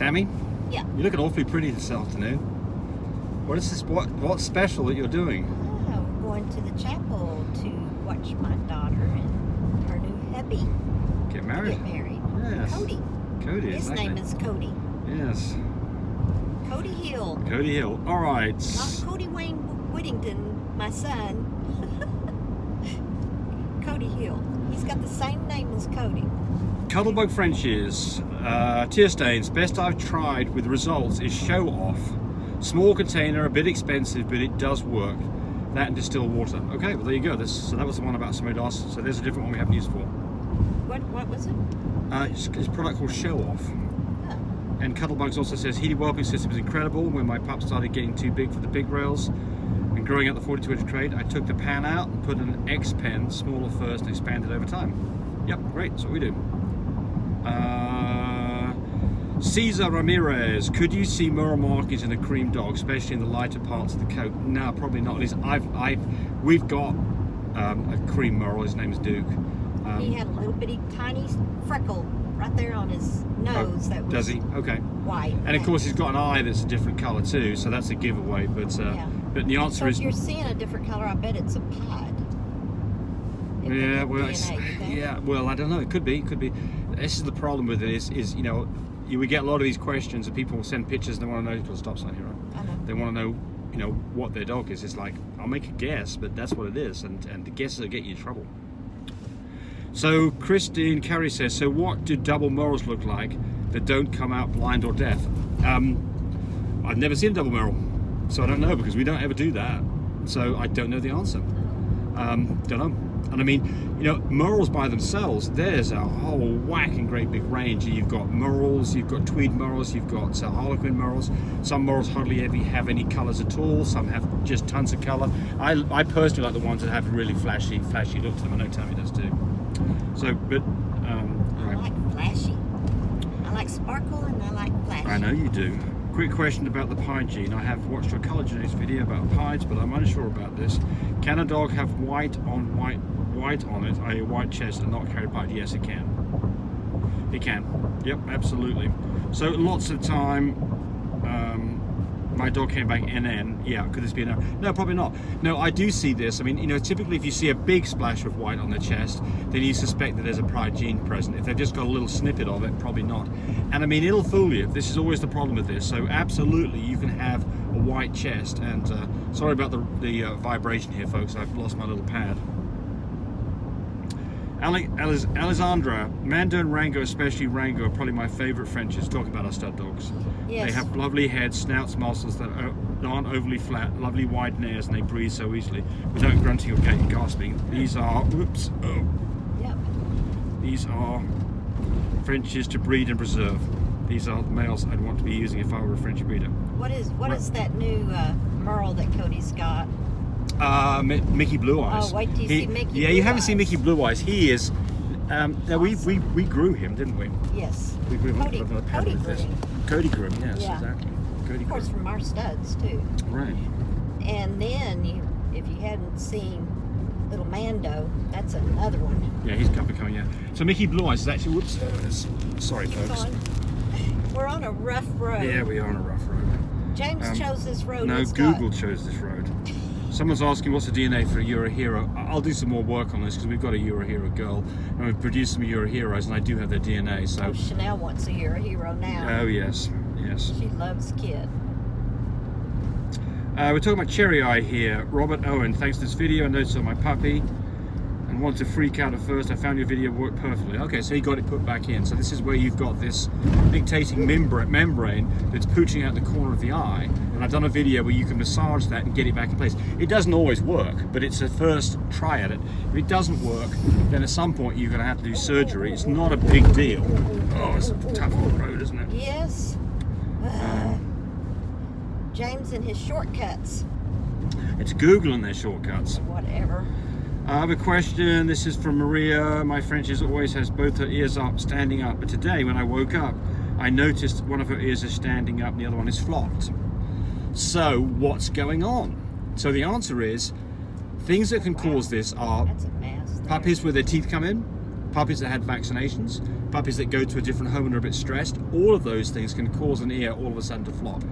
Tammy? Yeah. You're looking awfully pretty this afternoon. What is this? What's special that you're doing? We're going to the chapel to watch my daughter and her new hubby Get married? get married. Yes. Cody. Cody, His exactly. name is Cody. Yes. Cody Hill. Cody Hill. All right. Not Cody Wayne Whittington, my son. Cody Hill. He's got the same name as Cody. Cuddlebug Frenchies. Tear stains. Best I've tried with results is Show Off. Small container, a bit expensive, but it does work. That and distilled water. Okay, well there you go. So that was the one about somebody else. So there's a different one we haven't used for. What was it? It's a product called Show Off. Oh. And Cuddlebugs also says heated whelping system is incredible. When my pup started getting too big for the big rails and growing out the 42-inch crate, I took the pan out and put an X pen, smaller first, and expanded over time. Yep, great. That's what we do. Cesar Ramirez, could you see moral markings in a cream dog, especially in the lighter parts of the coat? No, probably not. At least we've got a cream moral. His name is Duke. He had a little bitty tiny freckle right there on his nose that was does he? Okay. white. And of course he's got an eye that's a different colour too, so that's a giveaway. But but the answer so is if you're seeing a different color, I bet it's a pod. yeah. Well, DNA, yeah. Well, I don't know. It could be. It could be. This is the problem with it. Is you know, we get a lot of these questions, and people will send pictures. And they want to know. Stop sign here. Right? I know. They want to know, you know, what their dog is. It's like, I'll make a guess, but that's what it is, and the guesses will get you in trouble. So Christine Carey says, so what do double morals look like that don't come out blind or deaf? I've never seen a double moral, so I don't know, because we don't ever do that. So I don't know the answer. Don't know. And I mean, you know, morals by themselves, there's a whole whacking great big range. You've got morals, you've got tweed morals, you've got harlequin morals. Some morals hardly ever have any colours at all. Some have just tons of colour. I personally like the ones that have really flashy look to them. I know Tammy does too. So, but I like flashy. I like sparkle and I like flashy. I know you do. Quick question about the pied gene. I have watched your colour genetics video about pieds, but I'm unsure about this. Can a dog have white on it, a white chest, and not carry pied? Yes, it can. It can. Yep, absolutely. So lots of time, my dog came back NN. Yeah, could this be an no? Probably not. No, I do see this. I mean, you know, typically if you see a big splash of white on their chest, then you suspect that there's a pride gene present. If they've just got a little snippet of it, probably not. And I mean, it'll fool you. This is always the problem with this. So absolutely, you can have a white chest. And sorry about the vibration here, folks. I've lost my little pad. Alessandra, Mando and Rango, especially Rango, are probably my favourite Frenchies. Talking about our stud dogs. Yes. They have lovely heads, snouts, muscles that aren't overly flat, lovely wide nares, and they breathe so easily without grunting or gasping. These are, whoops, oh. Yep. These are Frenchies to breed and preserve. These are males I'd want to be using if I were a Frenchie breeder. What is that new merle that Cody's got? Mickey Blue Eyes. Oh, wait till you see Mickey Yeah, Blue you haven't Eyes. seen Mickey Blue Eyes. He is. Now we grew him, didn't we? Yes. We grew him. Cody grew him. Cody grew him. Yes, Yeah. exactly. Cody Of course, grew him. from our studs too. Right. And then, if you hadn't seen little Mando, that's another one. Yeah, he's coming. Yeah. So Mickey Blue Eyes is actually. Whoops. Sorry, folks. We're on a rough road. Yeah, we are on a rough road. James chose this road. No, It's Google got, chose this road. Someone's asking what's the DNA for a Euro Hero. I'll do some more work on this because we've got a Euro Hero girl and we've produced some Euro Heroes and I do have their DNA. So. Oh, Chanel wants a hero now. Oh yes, yes. She loves Kid. We're talking about Cherry Eye here. Robert Owen, thanks to this video, I noticed on my puppy and wanted to freak out at first. I found your video worked perfectly. Okay, so he got it put back in. So this is where you've got this dictating membrane that's pooching out the corner of the eye. And I've done a video where you can massage that and get it back in place. It doesn't always work, but it's a first try at it. If it doesn't work, then at some point you're going to have to do surgery. It's not a big deal. Oh, it's a tough old road, isn't it? Yes. James and his shortcuts. It's Google and their shortcuts. Whatever. I have a question. This is from Maria. My Frenchie always has both her ears up, standing up. But today, when I woke up, I noticed one of her ears is standing up and the other one is flopped. So, what's going on? So the answer is, things that can cause this are That's a mess. There. puppies where their teeth come in, puppies that had vaccinations, puppies that go to a different home and are a bit stressed, all of those things can cause an ear all of a sudden to flop.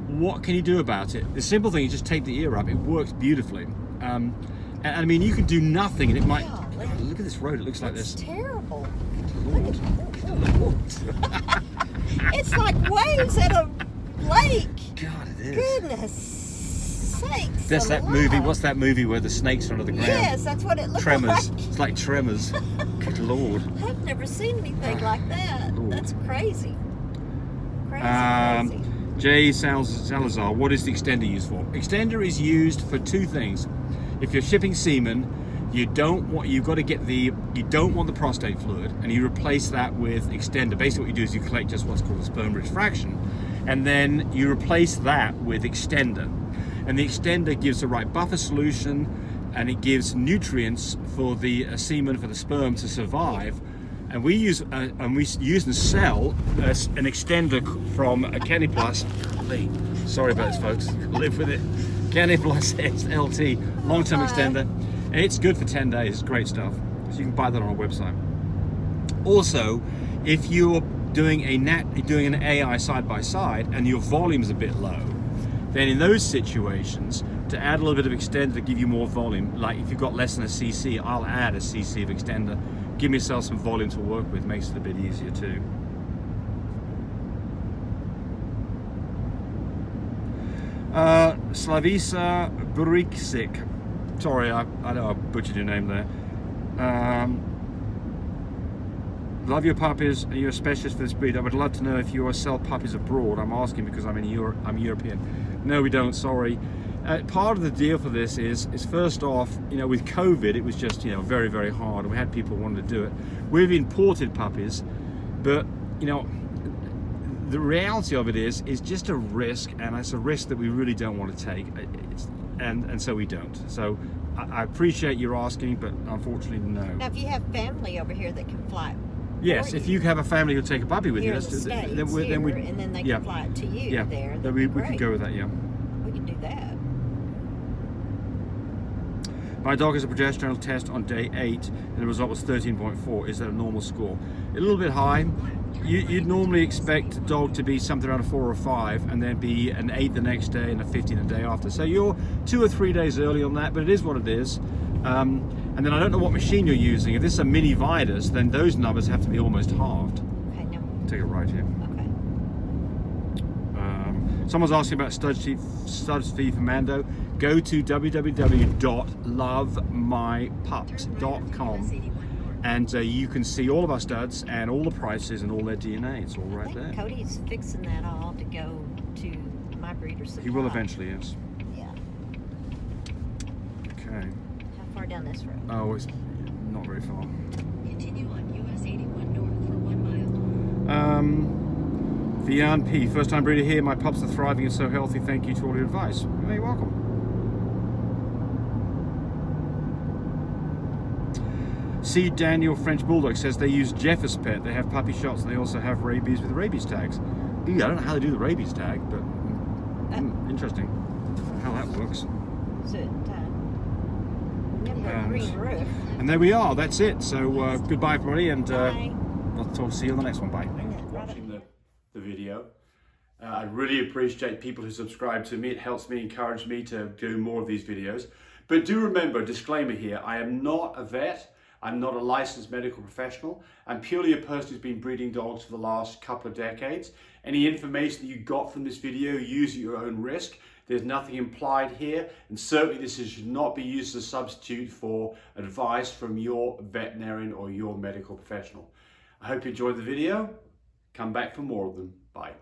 What can you do about it? The simple thing is just tape the ear up. It works beautifully. And I mean, you could do nothing and it might... God, look at this road, it looks like this. It's terrible. Lord. It's like waves at a lake. God, it is. Goodness sakes. That's that movie. What's that movie where the snakes are under the ground? Yes, that's what it looks Tremors. like. It's like Tremors. Good Lord. I've never seen anything like that. Lord. That's crazy. Crazy. Jay Salazar, what is the extender used for? Extender is used for two things. If you're shipping semen, you don't want the prostate fluid, and you replace that with extender. Basically what you do is you collect just what's called a sperm-rich fraction, and then you replace that with extender. And the extender gives the right buffer solution, and it gives nutrients for the semen, for the sperm to survive. And we use and sell an extender from Kenny Plus. Sorry about this, folks. Live with it. Kenny Plus LT long-term extender. And it's good for 10 days. It's great stuff. So you can buy that on our website. Also, if you're doing an AI side by side and your volume's a bit low, then in those situations, to add a little bit of extender to give you more volume, like if you've got less than a cc, I'll add a cc of extender. Give yourself some volume to work with, makes it a bit easier too. Slavisa Buriksik. Sorry, I know I butchered your name there. Love your puppies. Are you a specialist for this breed? I would love to know if you sell puppies abroad. I'm asking because I'm European. No, we don't. Sorry. Part of the deal for this is first off, with COVID, it was just very, very hard, and we had people wanting to do it. We've imported puppies, but the reality of it is just a risk, and it's a risk that we really don't want to take, and so we don't. So I appreciate your asking, but unfortunately, no. Now, if you have family over here that can fly. Yes, if you have a family who'll take a puppy with you, and then they can fly it to you there. Then we could go with that. Yeah. We can do that. My dog has a progesterone test on day 8 and the result was 13.4. Is that a normal score? A little bit high. You'd normally expect a dog to be something around a 4 or 5 and then be an 8 the next day and a 15 the day after. So you're 2 or 3 days early on that, but it is what it is. And then I don't know what machine you're using. If this is a mini Vitus, then those numbers have to be almost halved. Okay, no. Take it right here. Okay. Someone's asking about studs fee for Mando. Go to www.lovemypups.com and you can see all of our studs and all the prices and all their DNA. It's all right there. Cody's fixing that all to go to My Breeder Supply. He will eventually, yes. Yeah. Okay. How far down this road? Oh, it's not very far. Continue on US 81 north for 1 mile. Vian P, first time breeder here. My pups are thriving and so healthy. Thank you to all your advice. You're very welcome. C. Daniel French Bulldog says they use Jeffers Pet. They have puppy shots and they also have rabies with rabies tags. I don't know how they do the rabies tag, but interesting how that works. Is it green roof? And there we are. That's it. So goodbye, everybody, and Bye. I'll see you on the next one. Bye. Watching the video. I really appreciate people who subscribe to me. It helps me, encourage me to do more of these videos. But do remember, disclaimer here, I am not a vet. I'm not a licensed medical professional. I'm purely a person who's been breeding dogs for the last couple of decades. Any information that you got from this video, use at your own risk. There's nothing implied here, and certainly this should not be used as a substitute for advice from your veterinarian or your medical professional. I hope you enjoyed the video. Come back for more of them. Bye.